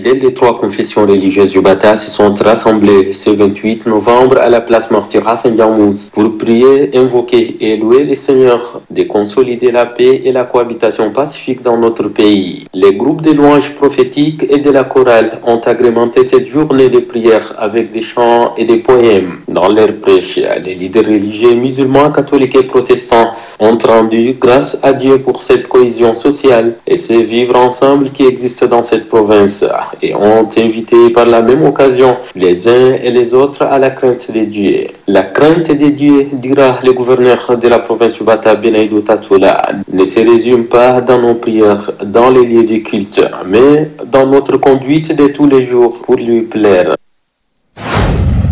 fidèles des trois confessions religieuses du Bata se sont rassemblés ce 28 novembre à la place martyre Hassan Diamouz pour prier, invoquer et louer les seigneurs de consolider la paix et la cohabitation pacifique dans notre pays. Les groupes de louanges prophétiques et de la chorale ont agrémenté cette journée de prière avec des chants et des poèmes. Dans leurs prêches, les leaders religieux musulmans, catholiques et protestants ont rendu grâce à Dieu pour cette cohésion sociale et ce vivre ensemble qui existe dans cette province et ont invité par la même occasion les uns et les autres à la crainte de Dieu. La crainte de Dieu, dira le gouverneur de la province du Bata, Benaïdou Tatoula, ne se résume pas dans nos prières, dans les lieux de culte, mais dans notre conduite de tous les jours pour lui plaire.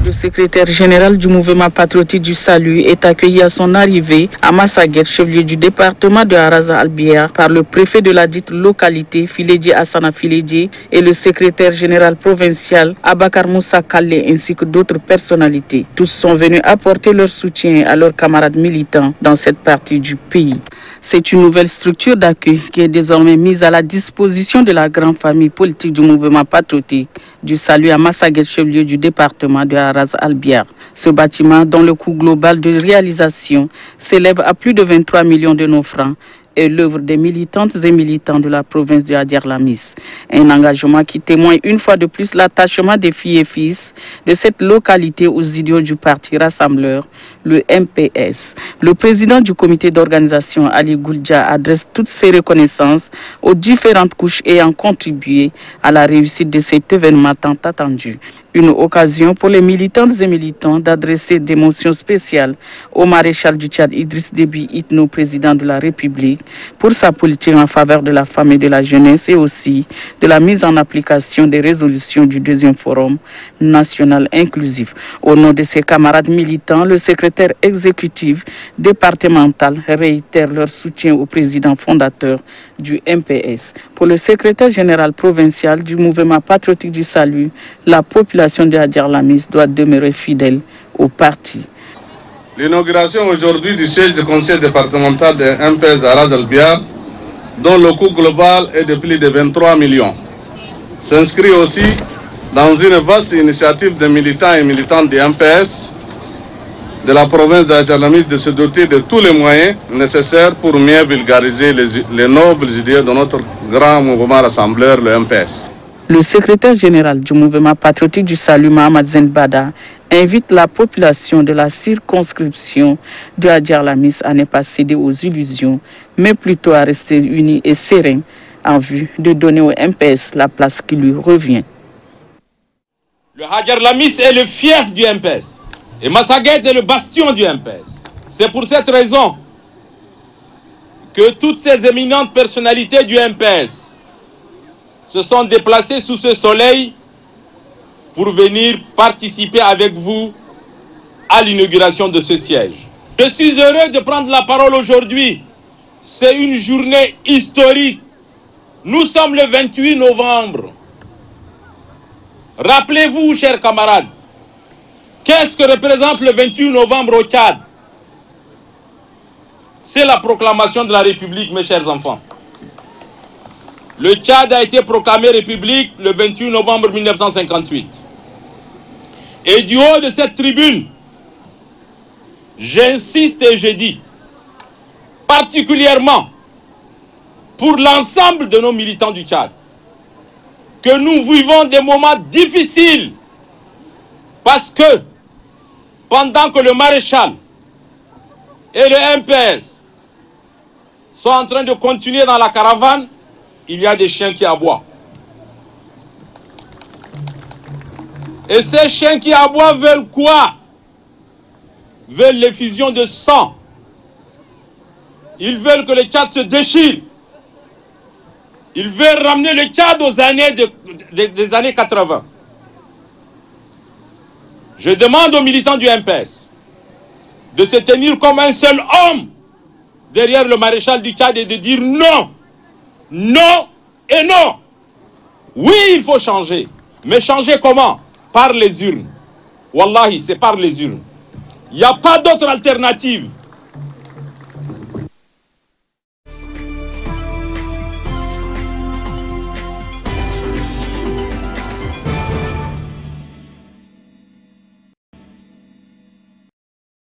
Le secrétaire général du mouvement patriotique du Salut est accueilli à son arrivée à Massaguet, chef-lieu du département de Araza-Albière, par le préfet de la dite localité, Filédié Hassana Filédié, et le secrétaire général provincial, Abakar Moussa Kallé, ainsi que d'autres personnalités. Tous sont venus apporter leur soutien à leurs camarades militants dans cette partie du pays. C'est une nouvelle structure d'accueil qui est désormais mise à la disposition de la grande famille politique du mouvement patriotique du Salut à Massaguet, chef-lieu du département de Araza-Albière. Ce bâtiment, dont le coût global de réalisation s'élève à plus de 23 millions de nos francs, est l'œuvre des militantes et militants de la province de Adiar-Lamis. Un engagement qui témoigne une fois de plus l'attachement des filles et fils de cette localité aux idéaux du parti rassembleur, le MPS. Le président du comité d'organisation, Ali Gouldja, adresse toutes ses reconnaissances aux différentes couches ayant contribué à la réussite de cet événement tant attendu. Une occasion pour les militantes et militants d'adresser des mentions spéciales au maréchal du Tchad Idriss Déby Itno, président de la République, pour sa politique en faveur de la femme et de la jeunesse et aussi de la mise en application des résolutions du deuxième forum national inclusif. Au nom de ses camarades militants, le secrétaire exécutif départemental réitère leur soutien au président fondateur du MPS. Pour le secrétaire général provincial du mouvement patriotique du Salut, la population de Adiar-Lamis doit demeurer fidèle au parti. L'inauguration aujourd'hui du siège du conseil départemental de MPS Araza-Albière, dont le coût global est de plus de 23 millions, s'inscrit aussi dans une vaste initiative de militants et militantes du MPS de la province d'Adiar-Lamis de se doter de tous les moyens nécessaires pour mieux vulgariser les nobles idées de notre grand mouvement rassembleur, le MPS. Le secrétaire général du mouvement patriotique du Salut, Mohamed Zenbada, invite la population de la circonscription de Adiar-Lamis à ne pas céder aux illusions, mais plutôt à rester unis et sereins en vue de donner au MPS la place qui lui revient. Le Adiar-Lamis est le fief du MPS et Massaguet est le bastion du MPS. C'est pour cette raison que toutes ces éminentes personnalités du MPS se sont déplacées sous ce soleil pour venir participer avec vous à l'inauguration de ce siège. Je suis heureux de prendre la parole aujourd'hui. C'est une journée historique. Nous sommes le 28 novembre. Rappelez-vous, chers camarades, qu'est-ce que représente le 28 novembre au Tchad? C'est la proclamation de la République, mes chers enfants. Le Tchad a été proclamé République le 28 novembre 1958. Et du haut de cette tribune, j'insiste et je dis, particulièrement pour l'ensemble de nos militants du Tchad, que nous vivons des moments difficiles parce que pendant que le maréchal et le MPS sont en train de continuer dans la caravane, il y a des chiens qui aboient. Et ces chiens qui aboient veulent quoi? Veulent l'effusion de sang. Ils veulent que le Tchad se déchire. Ils veulent ramener le Tchad aux années des années 80. Je demande aux militants du MPS de se tenir comme un seul homme derrière le maréchal du Tchad et de dire non. Non et non. Oui, il faut changer. Mais changer comment? Par les urnes. Wallahi, c'est par les urnes. Il n'y a pas d'autre alternative.